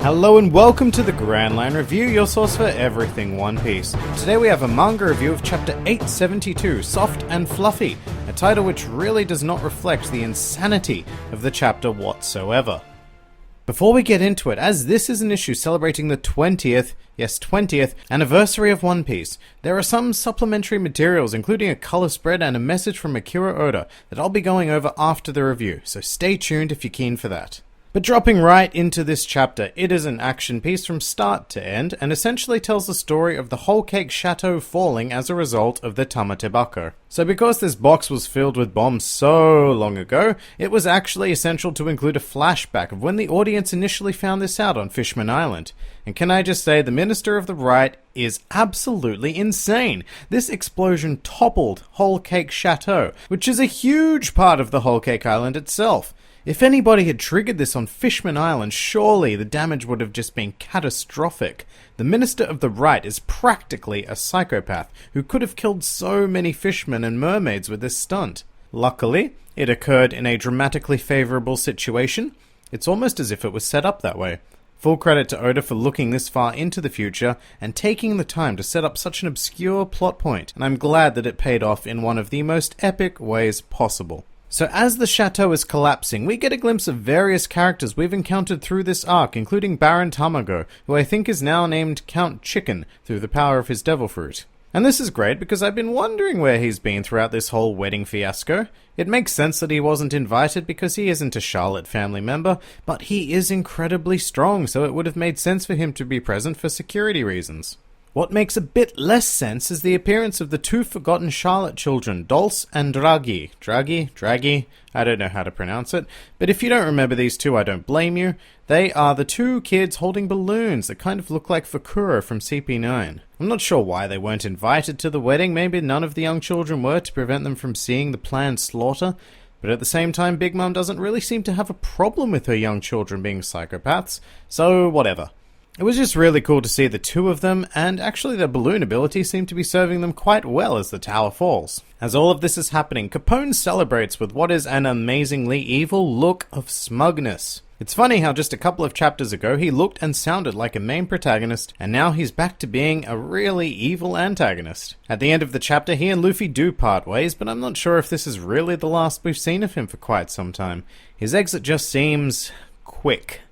Hello and welcome to the Grand Line Review, your source for everything One Piece. Today we have a manga review of chapter 872, Soft and Fluffy, a title which really does not reflect the insanity of the chapter whatsoever. Before we get into it, as this is an issue celebrating the 20th anniversary of One Piece, there are some supplementary materials including a color spread and a message from Akira Oda that I'll be going over after the review, so stay tuned if you're keen for that. But dropping right into this chapter, it is an action piece from start to end, and essentially tells the story of the Whole Cake Chateau falling as a result of the Tamago. So because this box was filled with bombs so long ago, it was actually essential to include a flashback of when the audience initially found this out on Fishman Island. And can I just say, the Minister of the Right is absolutely insane. This explosion toppled Whole Cake Chateau, which is a huge part of the Whole Cake Island itself. If anybody had triggered this on Fishman Island, surely the damage would have just been catastrophic. The Minister of the Right is practically a psychopath who could have killed so many fishermen and mermaids with this stunt. Luckily, it occurred in a dramatically favourable situation. It's almost as if it was set up that way. Full credit to Oda for looking this far into the future and taking the time to set up such an obscure plot point, and I'm glad that it paid off in one of the most epic ways possible. So as the chateau is collapsing, we get a glimpse of various characters we've encountered through this arc, including Baron Tamago, who I think is now named Count Chicken through the power of his devil fruit. And this is great because I've been wondering where he's been throughout this whole wedding fiasco. It makes sense that he wasn't invited because he isn't a Charlotte family member, but he is incredibly strong, so it would have made sense for him to be present for security reasons. What makes a bit less sense is the appearance of the two forgotten Charlotte children, Dulce and Draghi, I don't know how to pronounce it, but if you don't remember these two, I don't blame you. They are the two kids holding balloons that kind of look like Fakura from CP9. I'm not sure why they weren't invited to the wedding, maybe none of the young children were to prevent them from seeing the planned slaughter, but at the same time Big Mom doesn't really seem to have a problem with her young children being psychopaths, so whatever. It was just really cool to see the two of them, and actually their balloon ability seemed to be serving them quite well as the tower falls. As all of this is happening, Capone celebrates with what is an amazingly evil look of smugness. It's funny how just a couple of chapters ago he looked and sounded like a main protagonist, and now he's back to being a really evil antagonist. At the end of the chapter, he and Luffy do part ways, but I'm not sure if this is really the last we've seen of him for quite some time. His exit just seems quick.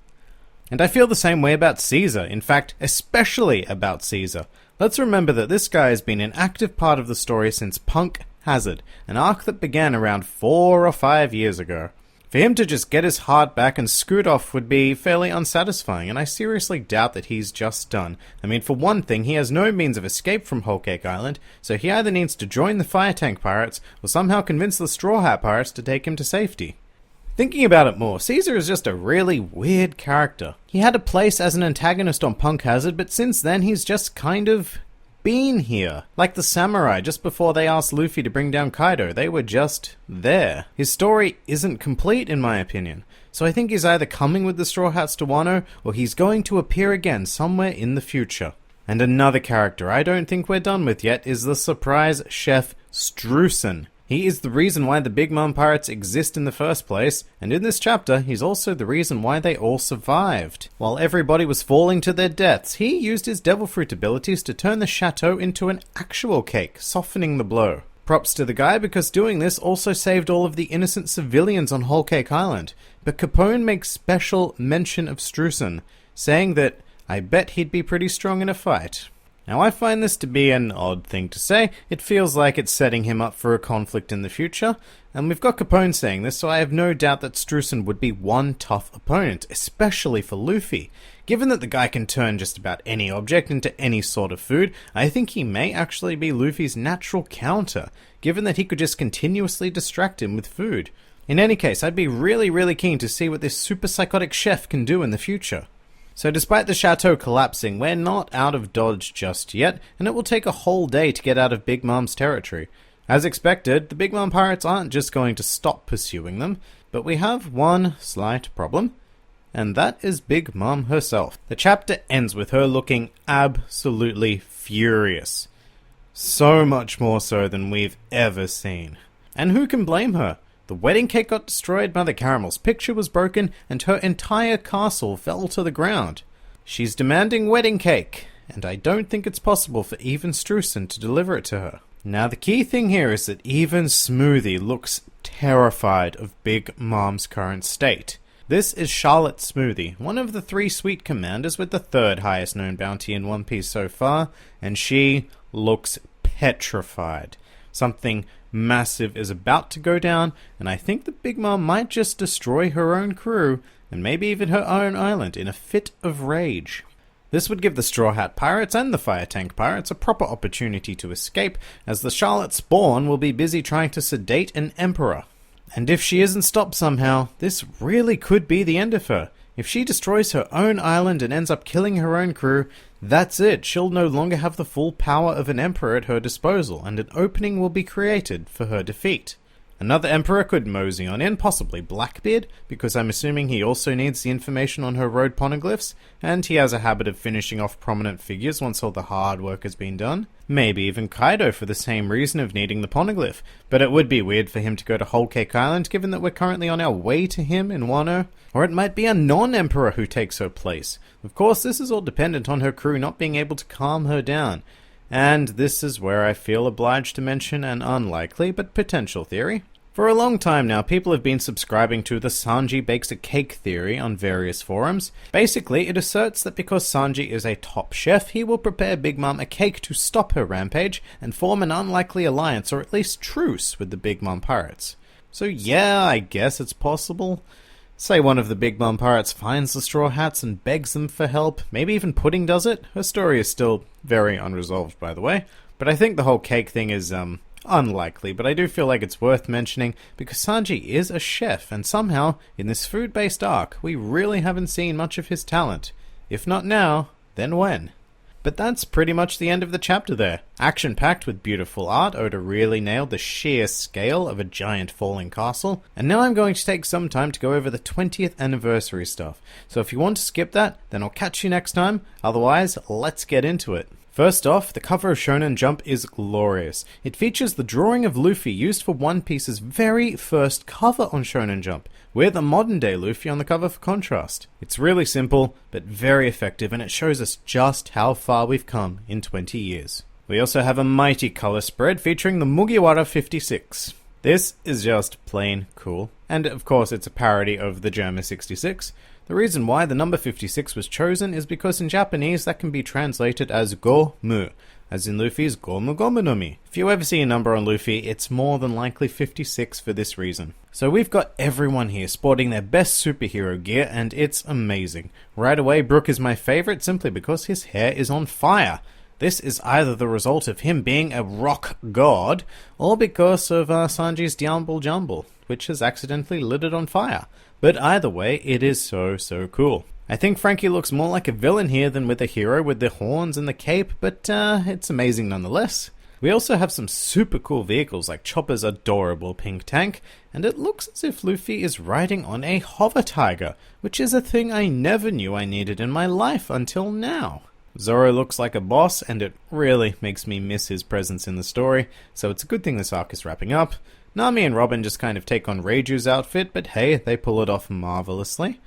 And I feel the same way about Caesar, in fact, especially about Caesar. Let's remember that this guy has been an active part of the story since Punk Hazard, an arc that began around 4 or 5 years ago. For him to just get his heart back and scoot off would be fairly unsatisfying, and I seriously doubt that he's just done. I mean, for one thing, he has no means of escape from Whole Cake Island, so he either needs to join the Fire Tank Pirates or somehow convince the Straw Hat Pirates to take him to safety. Thinking about it more, Caesar is just a really weird character. He had a place as an antagonist on Punk Hazard, but since then he's just kind of been here. Like the samurai just before they asked Luffy to bring down Kaido, they were just there. His story isn't complete in my opinion, so I think he's either coming with the Straw Hats to Wano, or he's going to appear again somewhere in the future. And another character I don't think we're done with yet is the surprise chef Streusen. He is the reason why the Big Mom Pirates exist in the first place, and in this chapter, he's also the reason why they all survived. While everybody was falling to their deaths, he used his devil fruit abilities to turn the chateau into an actual cake, softening the blow. Props to the guy because doing this also saved all of the innocent civilians on Whole Cake Island, but Capone makes special mention of Streusen, saying that, I bet he'd be pretty strong in a fight. Now I find this to be an odd thing to say. It feels like it's setting him up for a conflict in the future, and we've got Capone saying this, so I have no doubt that Streusen would be one tough opponent, especially for Luffy. Given that the guy can turn just about any object into any sort of food, I think he may actually be Luffy's natural counter, given that he could just continuously distract him with food. In any case, I'd be really keen to see what this super psychotic chef can do in the future. So despite the chateau collapsing, we're not out of Dodge just yet, and it will take a whole day to get out of Big Mom's territory. As expected, the Big Mom Pirates aren't just going to stop pursuing them, but we have one slight problem, and that is Big Mom herself. The chapter ends with her looking absolutely furious. So much more so than we've ever seen. And who can blame her? The wedding cake got destroyed, Mother Caramel's picture was broken, and her entire castle fell to the ground. She's demanding wedding cake, and I don't think it's possible for even Strusen to deliver it to her. Now the key thing here is that even Smoothie looks terrified of Big Mom's current state. This is Charlotte Smoothie, one of the 3 sweet commanders with the 3rd highest known bounty in One Piece so far, and she looks petrified. Something massive is about to go down, and I think that Big Mom might just destroy her own crew, and maybe even her own island, in a fit of rage. This would give the Straw Hat Pirates and the Fire Tank Pirates a proper opportunity to escape, as the Charlotte Spawn will be busy trying to sedate an emperor. And if she isn't stopped somehow, this really could be the end of her. If she destroys her own island and ends up killing her own crew, that's it. She'll no longer have the full power of an emperor at her disposal, and an opening will be created for her defeat. Another emperor could mosey on in, possibly Blackbeard, because I'm assuming he also needs the information on her road poneglyphs, and he has a habit of finishing off prominent figures once all the hard work has been done. Maybe even Kaido for the same reason of needing the poneglyph, but it would be weird for him to go to Whole Cake Island given that we're currently on our way to him in Wano. Or it might be a non-emperor who takes her place. Of course, this is all dependent on her crew not being able to calm her down. And this is where I feel obliged to mention an unlikely but potential theory. For a long time now, people have been subscribing to the Sanji bakes a cake theory on various forums. Basically, it asserts that because Sanji is a top chef, he will prepare Big Mom a cake to stop her rampage and form an unlikely alliance, or at least truce, with the Big Mom pirates. So yeah, I guess it's possible. Say one of the Big Mom pirates finds the Straw Hats and begs them for help. Maybe even Pudding does it. Her story is still very unresolved, by the way. But I think the whole cake thing is, unlikely, but I do feel like it's worth mentioning because Sanji is a chef, and somehow, in this food-based arc, we really haven't seen much of his talent. If not now, then when? But that's pretty much the end of the chapter there. Action-packed with beautiful art, Oda really nailed the sheer scale of a giant falling castle, and now I'm going to take some time to go over the 20th anniversary stuff. So if you want to skip that, then I'll catch you next time, otherwise, let's get into it. First off, the cover of Shonen Jump is glorious. It features the drawing of Luffy used for One Piece's very first cover on Shonen Jump, with a modern-day Luffy on the cover for contrast. It's really simple, but very effective, and it shows us just how far we've come in 20 years. We also have a mighty color spread featuring the Mugiwara 56. This is just plain cool, and of course it's a parody of the Germa 66. The reason why the number 56 was chosen is because in Japanese that can be translated as Go-mu, as in Luffy's Gomu Gomu no Mi. If you ever see a number on Luffy, it's more than likely 56 for this reason. So we've got everyone here sporting their best superhero gear, and it's amazing. Right away, Brook is my favorite simply because his hair is on fire. This is either the result of him being a rock god, or because of Sanji's Diamble Jumble, which has accidentally lit it on fire. But either way, it is so cool. I think Frankie looks more like a villain here than with a hero with the horns and the cape, but it's amazing nonetheless. We also have some super cool vehicles like Chopper's adorable pink tank, and it looks as if Luffy is riding on a hover tiger, which is a thing I never knew I needed in my life until now. Zora looks like a boss, and it really makes me miss his presence in the story, so it's a good thing this arc is wrapping up. Nami and Robin just kind of take on Reiju's outfit, but hey, they pull it off marvelously.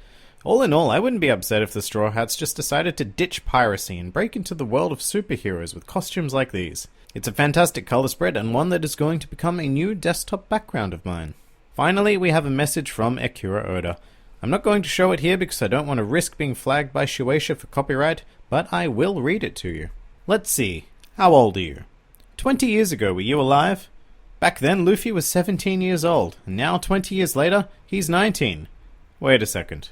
All in all, I wouldn't be upset if the Straw Hats just decided to ditch piracy and break into the world of superheroes with costumes like these. It's a fantastic color spread and one that is going to become a new desktop background of mine. Finally, we have a message from Akira Oda. I'm not going to show it here because I don't want to risk being flagged by Shueisha for copyright, but I will read it to you. Let's see. How old are you? 20 years ago, were you alive? Back then, Luffy was 17 years old, and now 20 years later, he's 19. Wait a second.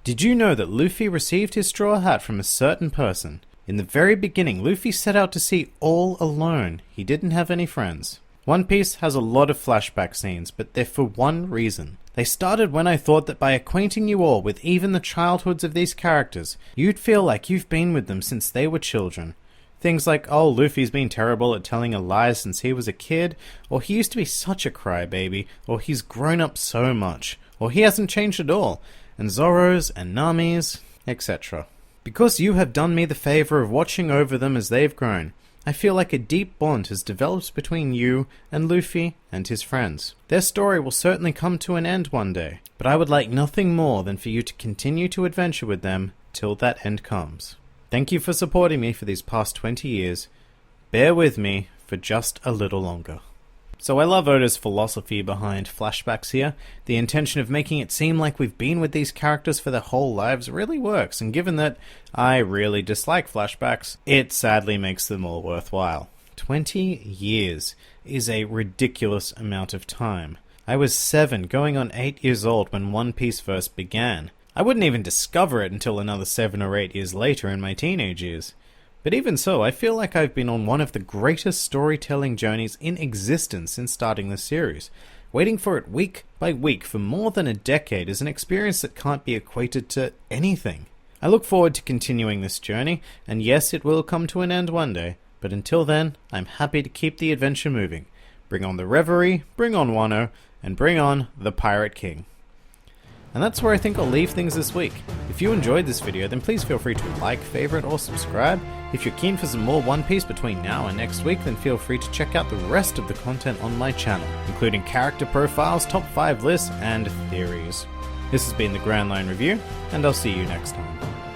Did you know that Luffy received his straw hat from a certain person? In the very beginning, Luffy set out to sea all alone. He didn't have any friends. One Piece has a lot of flashback scenes, but they're for one reason. They started when I thought that by acquainting you all with even the childhoods of these characters, you'd feel like you've been with them since they were children. Things like, oh, Luffy's been terrible at telling a lie since he was a kid, or he used to be such a crybaby, or he's grown up so much, or he hasn't changed at all, and Zoro's and Nami's, etc. Because you have done me the favor of watching over them as they've grown, I feel like a deep bond has developed between you and Luffy and his friends. Their story will certainly come to an end one day, but I would like nothing more than for you to continue to adventure with them till that end comes. Thank you for supporting me for these past 20 years. Bear with me for just a little longer. So I love Oda's philosophy behind flashbacks here. The intention of making it seem like we've been with these characters for their whole lives really works, and given that I really dislike flashbacks, it sadly makes them all worthwhile. 20 years is a ridiculous amount of time. I was 7, going on 8 years old when One Piece first began. I wouldn't even discover it until another 7 or 8 years later in my teenage years. But even so, I feel like I've been on one of the greatest storytelling journeys in existence since starting this series. Waiting for it week by week for more than a decade is an experience that can't be equated to anything. I look forward to continuing this journey, and yes, it will come to an end one day, but until then, I'm happy to keep the adventure moving. Bring on the Reverie, bring on Wano, and bring on the Pirate King. And that's where I think I'll leave things this week. If you enjoyed this video, then please feel free to like, favorite, or subscribe. If you're keen for some more One Piece between now and next week, then feel free to check out the rest of the content on my channel, including character profiles, top 5 lists, and theories. This has been the Grand Line Review, and I'll see you next time.